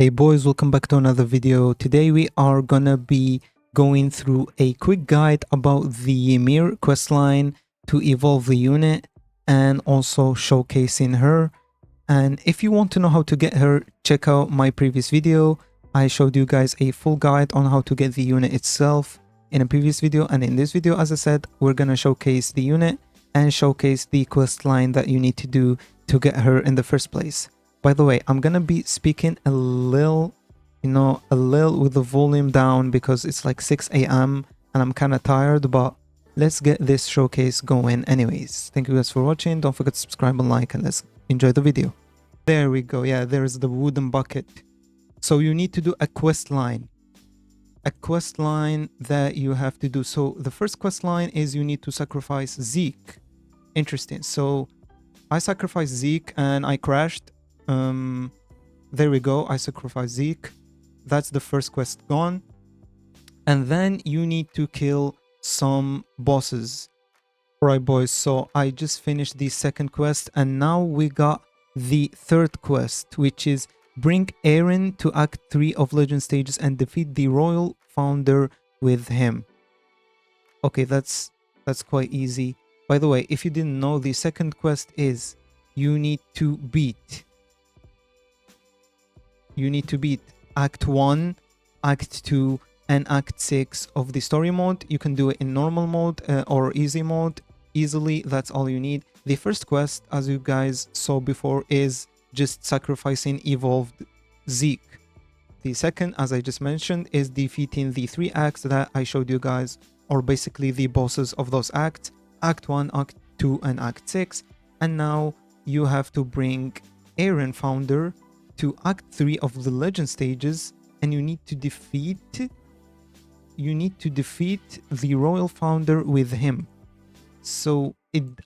Hey boys, welcome back to another video. Today we are gonna be going through a quick guide about the Ymir questline to evolve the unit and also showcasing her. And if you want to know how to get her, check out my previous video. I showed you guys a full guide on how to get the unit itself in a previous video, and in this video, as I said, we're gonna showcase the unit and showcase the questline that you need to do to get her in the first place. By the way, I'm gonna be speaking a little with the volume down because it's like 6 a.m. and I'm kind of tired, but let's get this showcase going anyways. Thank you guys for watching. Don't forget to subscribe and like, and let's enjoy the video. There we go. Yeah, there's the wooden bucket. So you need to do a quest line. A quest line that you have to do. So the first quest line is you need to sacrifice Zeke. Interesting. So I sacrificed Zeke and I crashed. There we go. I sacrificed Zeke. That's the first quest gone. And then you need to kill some bosses. Alright boys, so I just finished the second quest and now we got the third quest, which is bring Eren to Act 3 of Legend Stages and defeat the Royal Founder with him. Okay, that's quite easy. By the way, if you didn't know, the second quest is you need to beat Act 1, Act 2, and Act 6 of the story mode. You can do it in normal mode or easy mode easily. That's all you need. The first quest, as you guys saw before, is just sacrificing evolved Zeke. The second, as I just mentioned, is defeating the 3 acts that I showed you guys, or basically the bosses of those acts. Act 1, Act 2, and Act 6. And now you have to bring Eren Founder to Act 3 of the Legend Stages, and you need to defeat the Royal Founder with him. So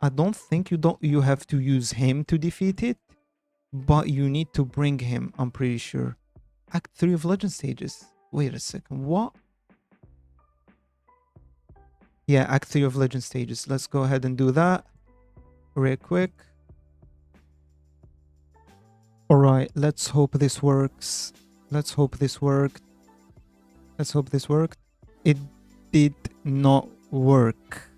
I don't think you have to use him to defeat it, but you need to bring him, I'm pretty sure. Act 3 of Legend Stages. Wait a second, what? Yeah, Act 3 of Legend Stages. Let's go ahead and do that real quick. Alright, let's hope this works. Let's hope this worked. It did not work.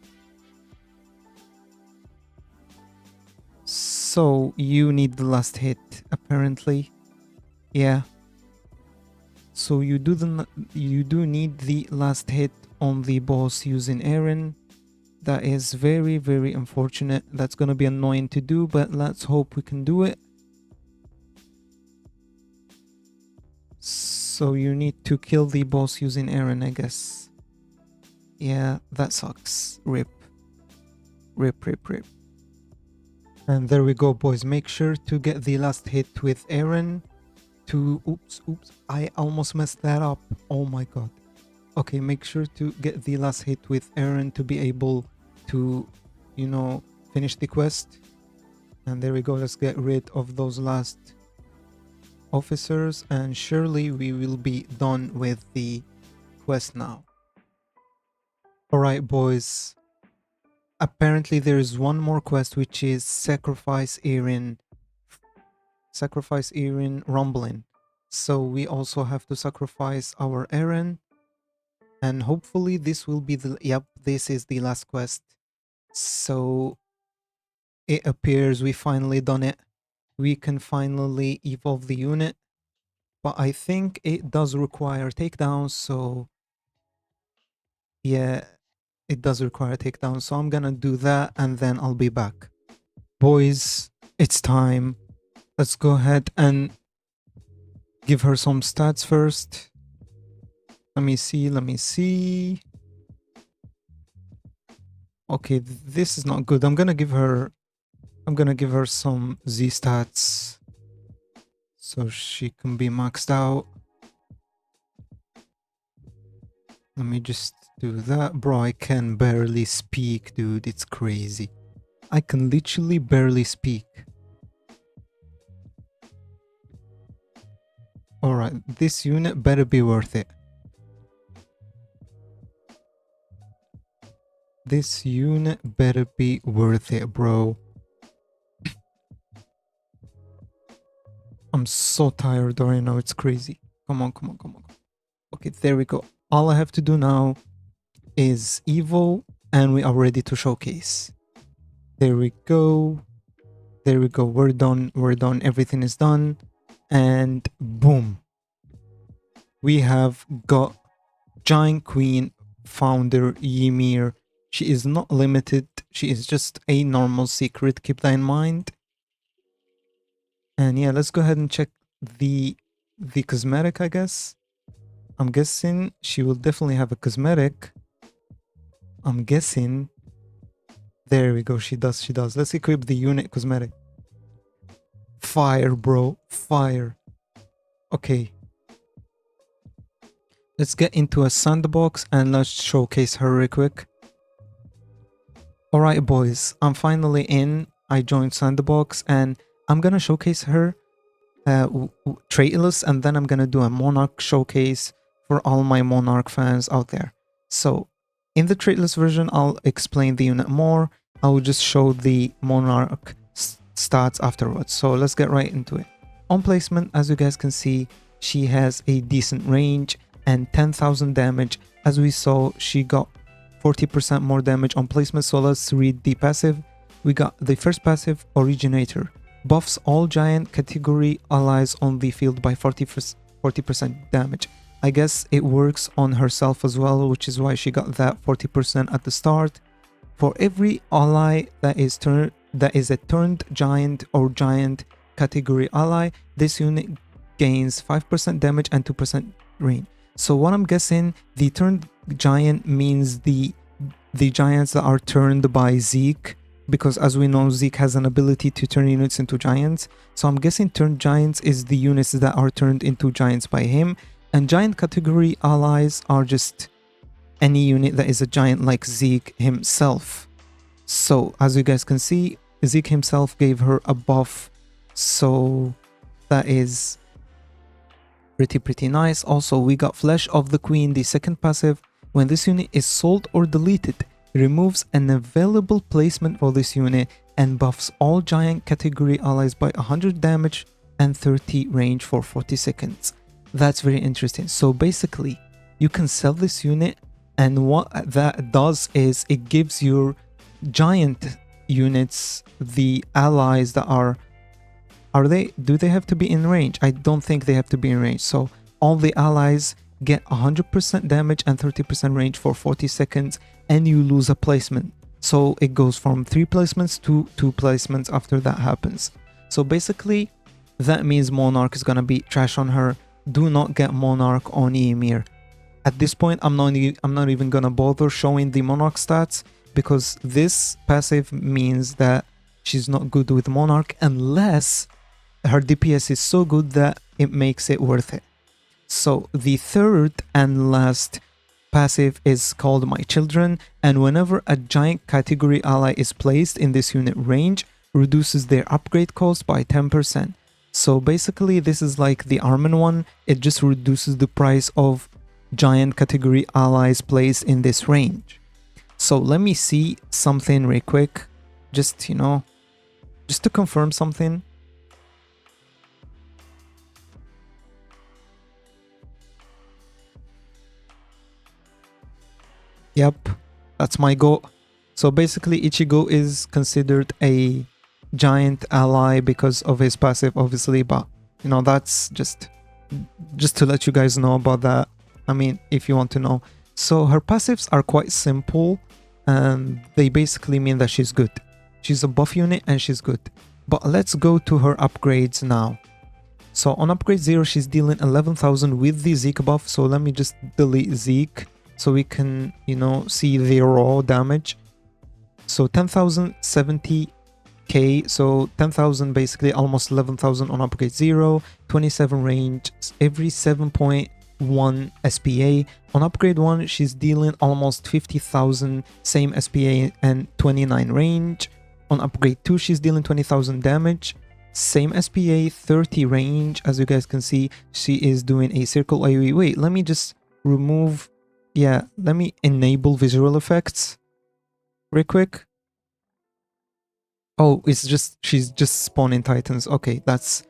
So you need the last hit, apparently. Yeah. So you do need the last hit on the boss using Eren. That is very, very unfortunate. That's gonna be annoying to do, but let's hope we can do it. So you need to kill the boss using Eren, I guess. Yeah, that sucks. Rip. And there we go, boys. Make sure to get the last hit with Eren to... Oops. I almost messed that up. Oh my god. Okay, make sure to get the last hit with Eren to be able to, finish the quest. And there we go. Let's get rid of those last officers, and surely we will be done with the quest now. Alright boys, apparently there is one more quest, which is sacrifice Eren rumbling. So we also have to sacrifice our Eren, and hopefully this will be this is the last quest. So it appears we finally done it. We can finally evolve the unit, but I think it does require takedowns, so yeah, it does require takedowns, so I'm gonna do that and then I'll be back. Boys, it's time. Let's go ahead and give her some stats first. Let me see. Okay, this is not good. I'm gonna give her some Z stats so she can be maxed out. Let me just do that. Bro, I can barely speak, dude. It's crazy. I can literally barely speak. Alright, this unit better be worth it. This unit better be worth it, bro. I'm so tired right now. It's crazy. Come on, come on, come on. Okay, there we go. All I have to do now is Evo, and we are ready to showcase. There we go. There we go. We're done. We're done. Everything is done. And boom. We have got Giant Queen founder Ymir. She is not limited. She is just a normal secret. Keep that in mind. And yeah, let's go ahead and check the cosmetic, I guess. I'm guessing she will definitely have a cosmetic. I'm guessing. There we go. She does. She does. Let's equip the unit cosmetic. Fire, bro. Fire. Okay. Let's get into a sandbox and let's showcase her real quick. Alright, boys. I'm finally in. I joined sandbox and I'm gonna showcase her traitless, and then I'm gonna do a monarch showcase for all my monarch fans out there. So in the traitless version, I'll explain the unit more. I'll just show the monarch stats afterwards. So let's get right into it. On placement, as you guys can see, she has a decent range and 10,000 damage. As we saw, she got 40% more damage on placement. So let's read the passive. We got the first passive, Originator. Buffs all giant category allies on the field by 40% damage. I guess it works on herself as well, which is why she got that 40% at the start. For every ally that is a turned giant or giant category ally, this unit gains 5% damage and 2% range. So what I'm guessing, the turned giant means the giants that are turned by Zeke, because as we know, Zeke has an ability to turn units into giants. So I'm guessing turned giants is the units that are turned into giants by him, and giant category allies are just any unit that is a giant like Zeke himself. So as you guys can see, Zeke himself gave her a buff, so that is pretty nice. Also, we got Flesh of the Queen, the second passive. When this unit is sold or deleted, it removes an available placement for this unit and buffs all giant category allies by 100 damage and 30 range for 40 seconds. That's very interesting. So basically, you can sell this unit, and what that does is it gives your giant units the allies that do they have to be in range? I don't think they have to be in range. So all the allies get 100% damage and 30% range for 40 seconds, and you lose a placement. So it goes from 3 placements to 2 placements after that happens. So basically, that means Monarch is gonna be trash on her. Do not get Monarch on Ymir. At this point, I'm not even gonna bother showing the Monarch stats, because this passive means that she's not good with Monarch unless her DPS is so good that it makes it worth it. So the third and last passive is called My Children, and whenever a giant category ally is placed in this unit range, reduces their upgrade cost by 10%. So basically, this is like the Armin one. It just reduces the price of giant category allies placed in this range. So let me see something real quick, just to confirm something. Yep, that's my go. So basically, Ichigo is considered a giant ally because of his passive, obviously, but that's just to let you guys know about that. I mean, if you want to know. So her passives are quite simple, and they basically mean that she's good. She's a buff unit and she's good. But let's go to her upgrades now. So on upgrade 0, she's dealing 11,000 with the Zeke buff. So let me just delete Zeke so we can, see the raw damage. So 10,000, 70k. So 10,000, basically almost 11,000 on upgrade 0. 27 range, every 7.1 SPA. On upgrade 1, she's dealing almost 50,000, same SPA and 29 range. On upgrade 2, she's dealing 20,000 damage, same SPA, 30 range. As you guys can see, she is doing a circle AoE. Wait, let me just remove... Yeah, let me enable visual effects real quick. Oh, she's just spawning titans. Okay, that's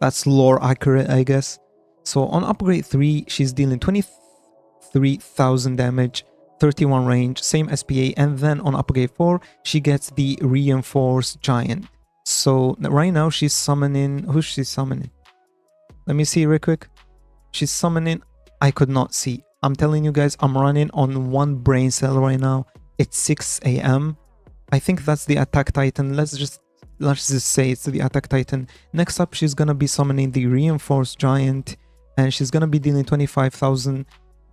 That's lore accurate, I guess. So on upgrade 3, she's dealing 23,000 damage, 31 range, same SPA, and then on upgrade 4, she gets the reinforced giant. So right now she's summoning, who's she summoning? Let me see real quick. She's summoning, I could not see. I'm telling you guys, I'm running on one brain cell right now. It's 6 a.m. I think that's the attack titan. Let's just say it's the attack titan. Next up, she's gonna be summoning the reinforced giant, and she's gonna be dealing 25,000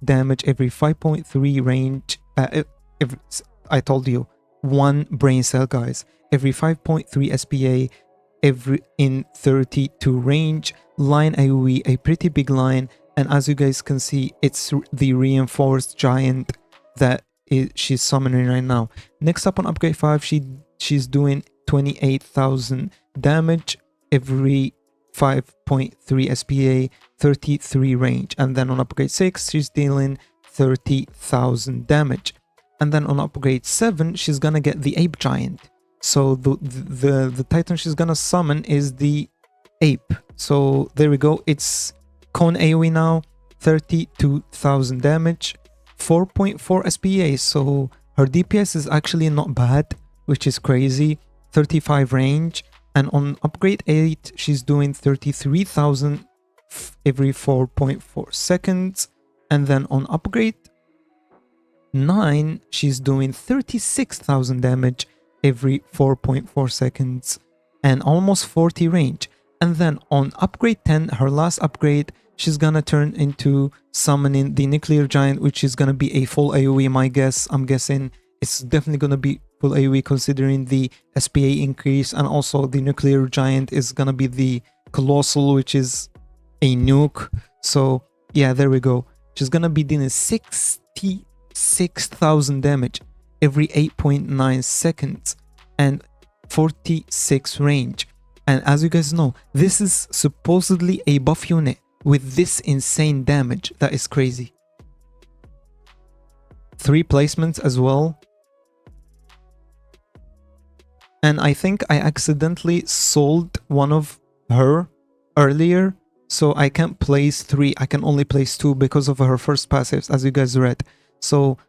damage every 5.3 range. I told you, one brain cell, guys. Every 5.3 SPA, every in 32 range. Line AoE, a pretty big line, and as you guys can see, it's the reinforced giant that she's summoning right now. Next up on upgrade 5, she's doing 28,000 damage every 5.3 SPA, 33 range, and then on upgrade 6 she's dealing 30,000 damage, and then on upgrade 7 she's gonna get the ape giant. So the titan she's gonna summon is the ape. So there we go, it's cone AoE now, 32,000 damage, 4.4 SPA, so her DPS is actually not bad, which is crazy. 35 range, and on upgrade 8 she's doing 33,000 every 4.4 seconds, and then on upgrade 9 she's doing 36,000 damage every 4.4 seconds and almost 40 range. And then on upgrade 10, her last upgrade, she's gonna turn into summoning the nuclear giant, which is gonna be a full AoE. I'm guessing it's definitely gonna be full AoE considering the SPA increase, and also the nuclear giant is gonna be the colossal, which is a nuke. So yeah, there we go. She's gonna be dealing 66,000 damage every 8.9 seconds and 46 range. And as you guys know, this is supposedly a buff unit with this insane damage. That is crazy. 3 placements as well. And I think I accidentally sold one of her earlier, so I can't place 3. I can only place 2 because of her first passives, as you guys read. So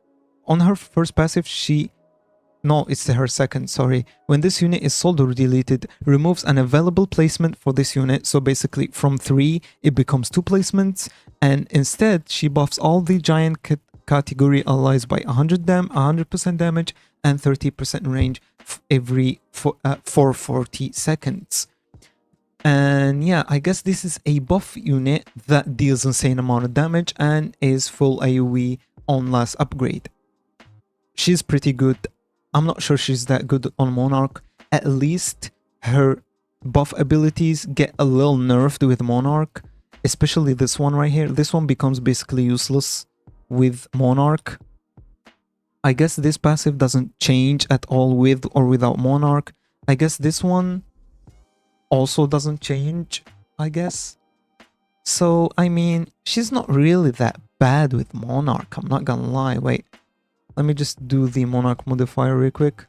on her first passive, no, it's her second, sorry. When this unit is sold or deleted, removes an available placement for this unit. So basically from 3, it becomes 2 placements. And instead, she buffs all the giant category allies by 100% damage and 30% range every 440 seconds. And yeah, I guess this is a buff unit that deals insane amount of damage and is full AoE on last upgrade. She's pretty good. I'm not sure she's that good on Monarch. At least her buff abilities get a little nerfed with Monarch, especially this one right here. This one becomes basically useless with Monarch. I guess this passive doesn't change at all with or without Monarch. I guess this one also doesn't change, I guess. So, I mean, she's not really that bad with Monarch, I'm not gonna lie. Wait, let me just do the Monarch modifier real quick.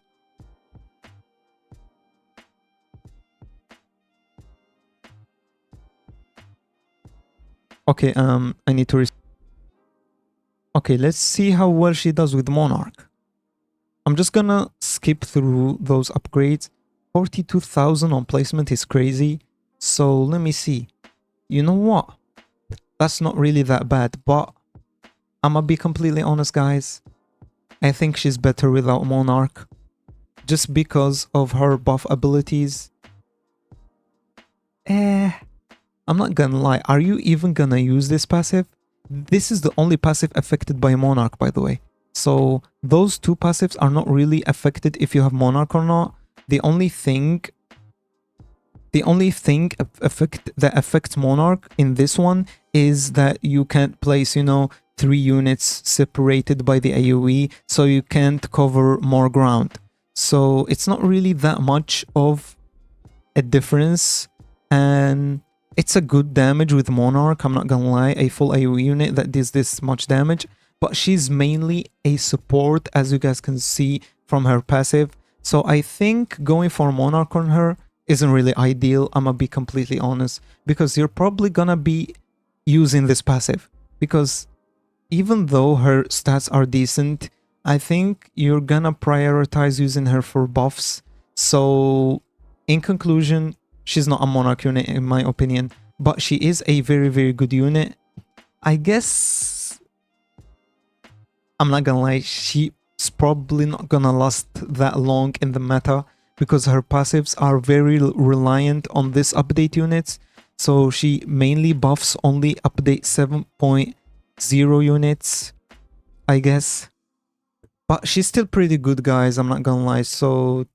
Okay, I need to okay, let's see how well she does with Monarch. I'm just gonna skip through those upgrades. 42,000 on placement is crazy. So let me see. You know what? That's not really that bad, but I'm gonna be completely honest, guys. I think she's better without Monarch, just because of her buff abilities. I'm not gonna lie. Are you even gonna use this passive? This is the only passive affected by Monarch, by the way. So those 2 passives are not really affected if you have Monarch or not. The only thing that affects Monarch in this one is that you can't place, 3 units separated by the AoE, so you can't cover more ground. So it's not really that much of a difference, and it's a good damage with Monarch, I'm not gonna lie, a full AoE unit that does this much damage, but she's mainly a support, as you guys can see from her passive. So I think going for Monarch on her isn't really ideal. I'm gonna be completely honest, because you're probably gonna be using this passive, because even though her stats are decent, I think you're gonna prioritize using her for buffs. So in conclusion, she's not a monarch unit in my opinion, but she is a very, very good unit. I guess I'm not gonna lie, she's probably not gonna last that long in the meta, because her passives are very reliant on this update units. So she mainly buffs only update 7.0 units, I guess. But she's still pretty good, guys, I'm not gonna lie. So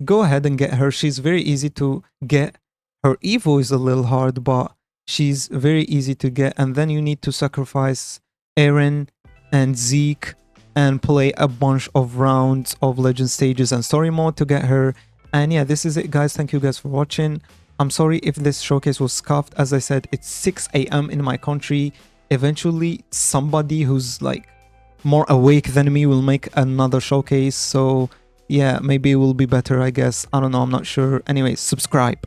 go ahead and get her. She's very easy to get. Her Evo is a little hard, but she's very easy to get. And then you need to sacrifice Eren and Zeke and play a bunch of rounds of legend stages and story mode to get her. And yeah, this is it, guys. Thank you guys for watching. I'm sorry if this showcase was scuffed. As I said, it's 6 a.m. in my country. Eventually, somebody who's like more awake than me will make another showcase. So yeah, maybe it will be better, I guess. I don't know, I'm not sure. Anyways, subscribe.